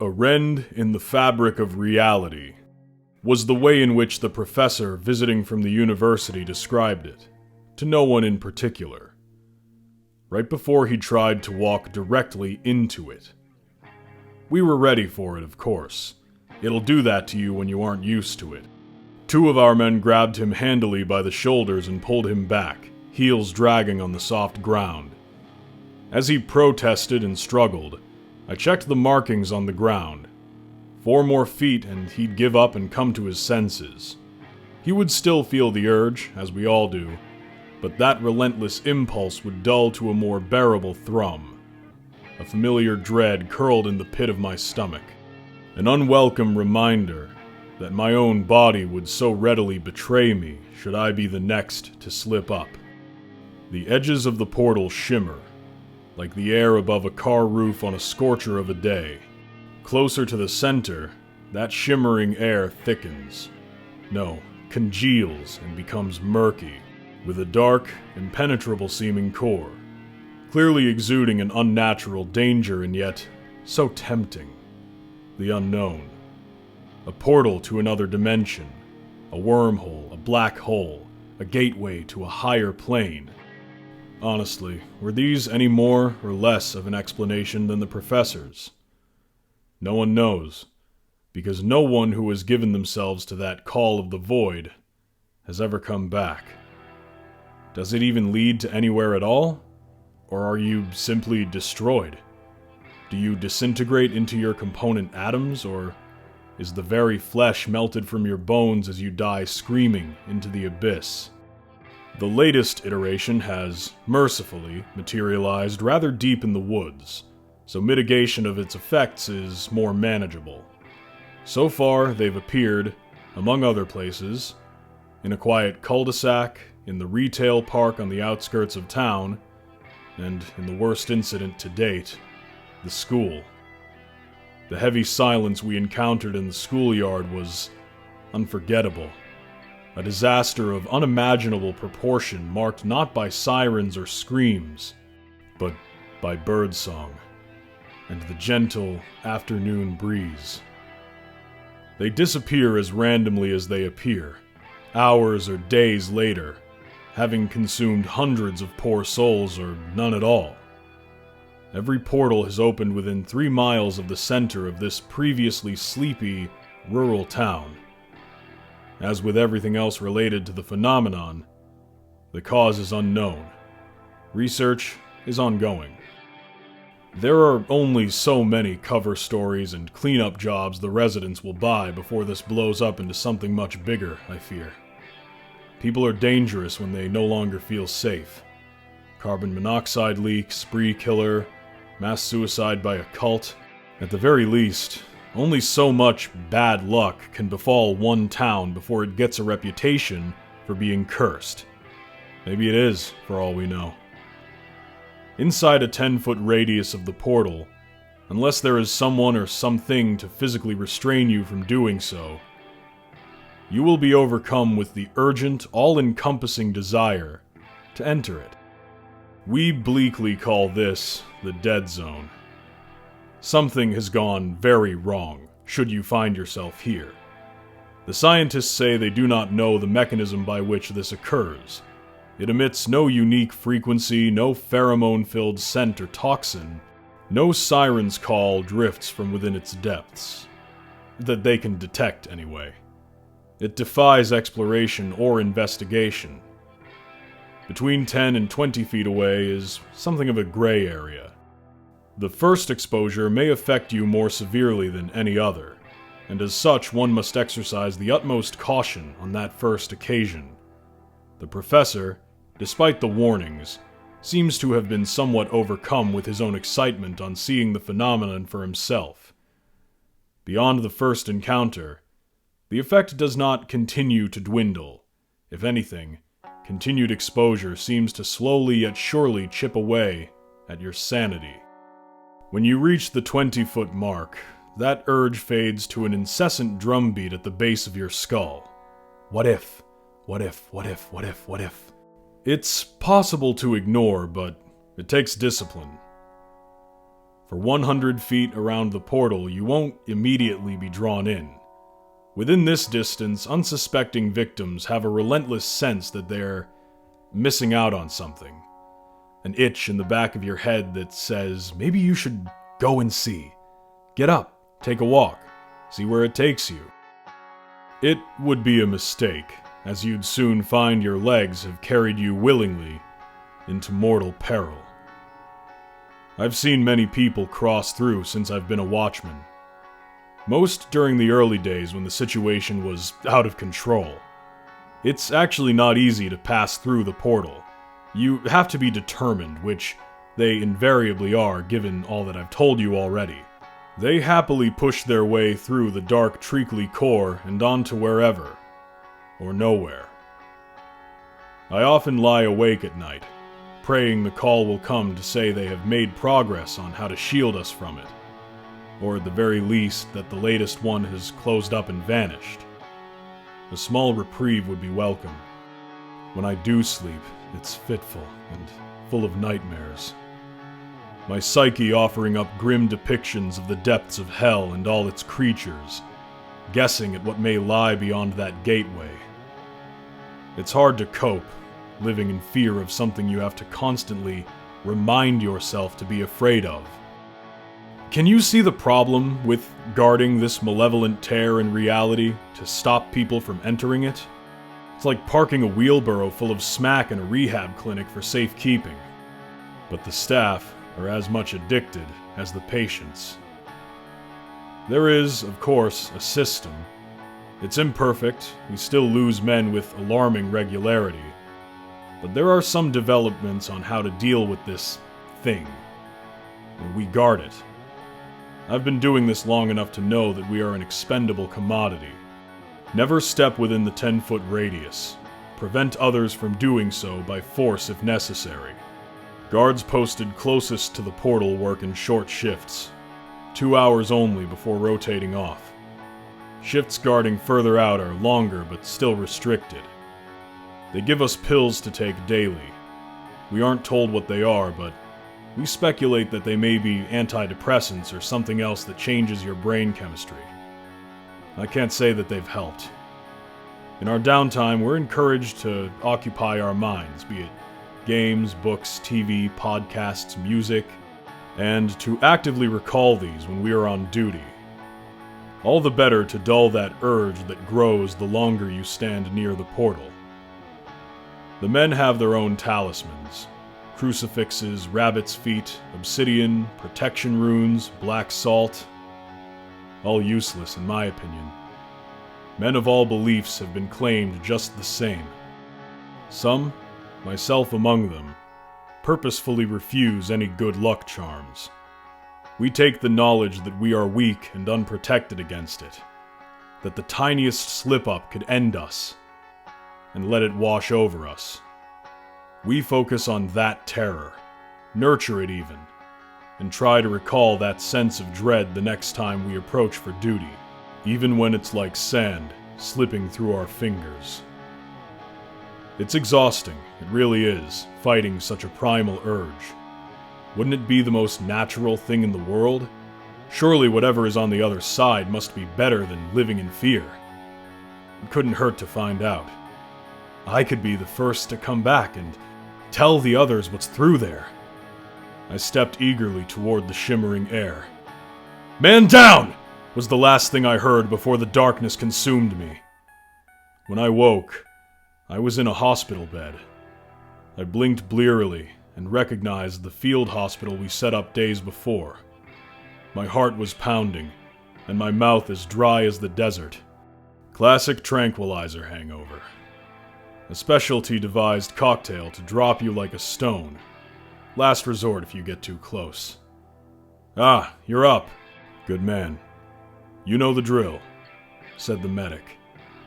A rend in the fabric of reality was the way in which the professor visiting from the university described it, to no one in particular. Right before he tried to walk directly into it. We were ready for it, of course. It'll do that to you when you aren't used to it. Two of our men grabbed him handily by the shoulders and pulled him back, heels dragging on the soft ground. As he protested and struggled, I checked the markings on the ground. 4 more feet and he'd give up and come to his senses. He would still feel the urge, as we all do, but that relentless impulse would dull to a more bearable thrum. A familiar dread curled in the pit of my stomach, an unwelcome reminder that my own body would so readily betray me should I be the next to slip up. The edges of the portal shimmer, like the air above a car roof on a scorcher of a day. Closer to the center, that shimmering air thickens. No, congeals and becomes murky, with a dark, impenetrable-seeming core, clearly exuding an unnatural danger and yet so tempting. The unknown. A portal to another dimension, a wormhole, a black hole, a gateway to a higher plane. Honestly, were these any more or less of an explanation than the professor's? No one knows, because no one who has given themselves to that call of the void has ever come back. Does it even lead to anywhere at all? Or are you simply destroyed? Do you disintegrate into your component atoms, or is the very flesh melted from your bones as you die screaming into the abyss? The latest iteration has, mercifully, materialized rather deep in the woods, so mitigation of its effects is more manageable. So far, they've appeared, among other places, in a quiet cul-de-sac, in the retail park on the outskirts of town, and in the worst incident to date, the school. The heavy silence we encountered in the schoolyard was unforgettable. A disaster of unimaginable proportion marked not by sirens or screams, but by birdsong and the gentle afternoon breeze. They disappear as randomly as they appear, hours or days later, having consumed hundreds of poor souls or none at all. Every portal has opened within 3 miles of the center of this previously sleepy, rural town. As with everything else related to the phenomenon, the cause is unknown. Research is ongoing. There are only so many cover stories and cleanup jobs the residents will buy before this blows up into something much bigger, I fear. People are dangerous when they no longer feel safe. Carbon monoxide leak, spree killer, mass suicide by a cult. At the very least, only so much bad luck can befall one town before it gets a reputation for being cursed. Maybe it is, for all we know. Inside a 10-foot radius of the portal, unless there is someone or something to physically restrain you from doing so, you will be overcome with the urgent, all-encompassing desire to enter it. We bleakly call this the dead zone. Something has gone very wrong, should you find yourself here. The scientists say they do not know the mechanism by which this occurs. It emits no unique frequency, no pheromone-filled scent or toxin. No siren's call drifts from within its depths. That they can detect, anyway. It defies exploration or investigation. Between 10 and 20 feet away is something of a gray area. The first exposure may affect you more severely than any other, and as such one must exercise the utmost caution on that first occasion. The professor, despite the warnings, seems to have been somewhat overcome with his own excitement on seeing the phenomenon for himself. Beyond the first encounter, the effect does not continue to dwindle. If anything, continued exposure seems to slowly yet surely chip away at your sanity. When you reach the 20-foot mark, that urge fades to an incessant drumbeat at the base of your skull. What if? What if? What if? What if? What if? It's possible to ignore, but it takes discipline. For 100 feet around the portal, you won't immediately be drawn in. Within this distance, unsuspecting victims have a relentless sense that they're missing out on something. An itch in the back of your head that says, maybe you should go and see. Get up, take a walk, see where it takes you. It would be a mistake, as you'd soon find your legs have carried you willingly into mortal peril. I've seen many people cross through since I've been a watchman. Most during the early days when the situation was out of control. It's actually not easy to pass through the portal. You have to be determined, which they invariably are given all that I've told you already. They happily push their way through the dark treacly core and on to wherever, or nowhere. I often lie awake at night, praying the call will come to say they have made progress on how to shield us from it, or at the very least that the latest one has closed up and vanished. A small reprieve would be welcome. When I do sleep, it's fitful and full of nightmares. My psyche offering up grim depictions of the depths of hell and all its creatures, guessing at what may lie beyond that gateway. It's hard to cope, living in fear of something you have to constantly remind yourself to be afraid of. Can you see the problem with guarding this malevolent tear in reality to stop people from entering it? It's like parking a wheelbarrow full of smack in a rehab clinic for safekeeping. But the staff are as much addicted as the patients. There is, of course, a system. It's imperfect, we still lose men with alarming regularity. But there are some developments on how to deal with this thing. And we guard it. I've been doing this long enough to know that we are an expendable commodity. Never step within the 10-foot radius. Prevent others from doing so by force if necessary. Guards posted closest to the portal work in short shifts, 2 hours only before rotating off. Shifts guarding further out are longer but still restricted. They give us pills to take daily. We aren't told what they are, but we speculate that they may be antidepressants or something else that changes your brain chemistry. I can't say that they've helped. In our downtime, we're encouraged to occupy our minds, be it games, books, TV, podcasts, music, and to actively recall these when we are on duty. All the better to dull that urge that grows the longer you stand near the portal. The men have their own talismans. Crucifixes, rabbit's feet, obsidian, protection runes, black salt. All useless in my opinion. Men of all beliefs have been claimed just the same. Some, myself among them, purposefully refuse any good luck charms. We take the knowledge that we are weak and unprotected against it, that the tiniest slip-up could end us, and let it wash over us. We focus on that terror, nurture it even, and try to recall that sense of dread the next time we approach for duty, even when it's like sand slipping through our fingers. It's exhausting, it really is, fighting such a primal urge. Wouldn't it be the most natural thing in the world? Surely whatever is on the other side must be better than living in fear. It couldn't hurt to find out. I could be the first to come back and tell the others what's through there. I stepped eagerly toward the shimmering air. "Man down!" was the last thing I heard before the darkness consumed me. When I woke, I was in a hospital bed. I blinked blearily and recognized the field hospital we set up days before. My heart was pounding, and my mouth as dry as the desert. Classic tranquilizer hangover. A specialty-devised cocktail to drop you like a stone. Last resort if you get too close. "Ah, you're up. Good man. You know the drill," said the medic,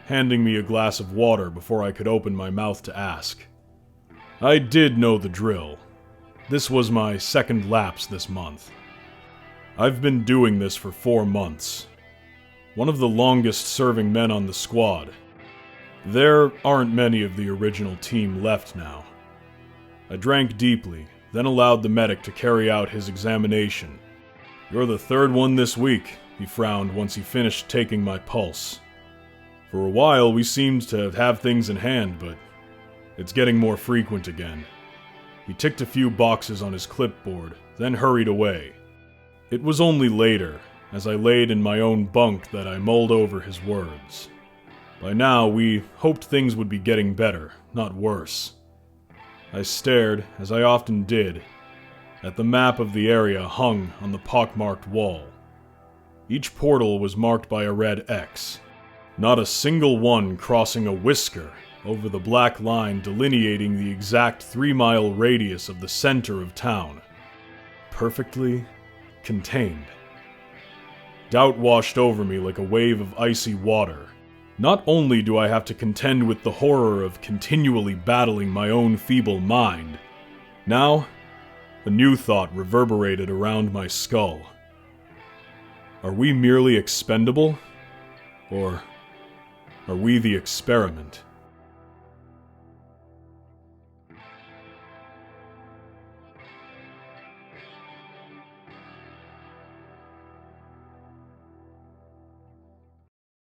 handing me a glass of water before I could open my mouth to ask. I did know the drill. This was my second lapse this month. I've been doing this for 4 months. One of the longest-serving men on the squad. There aren't many of the original team left now. I drank deeply, then allowed the medic to carry out his examination. "You're the third one this week," he frowned once he finished taking my pulse. "For a while, we seemed to have things in hand, but it's getting more frequent again." He ticked a few boxes on his clipboard, then hurried away. It was only later, as I laid in my own bunk, that I mulled over his words. By now, we hoped things would be getting better, not worse. I stared, as I often did, at the map of the area hung on the pockmarked wall. Each portal was marked by a red X, not a single one crossing a whisker over the black line delineating the exact 3-mile radius of the center of town. Perfectly contained. Doubt washed over me like a wave of icy water. Not only do I have to contend with the horror of continually battling my own feeble mind, now a new thought reverberated around my skull. Are we merely expendable? Or are we the experiment?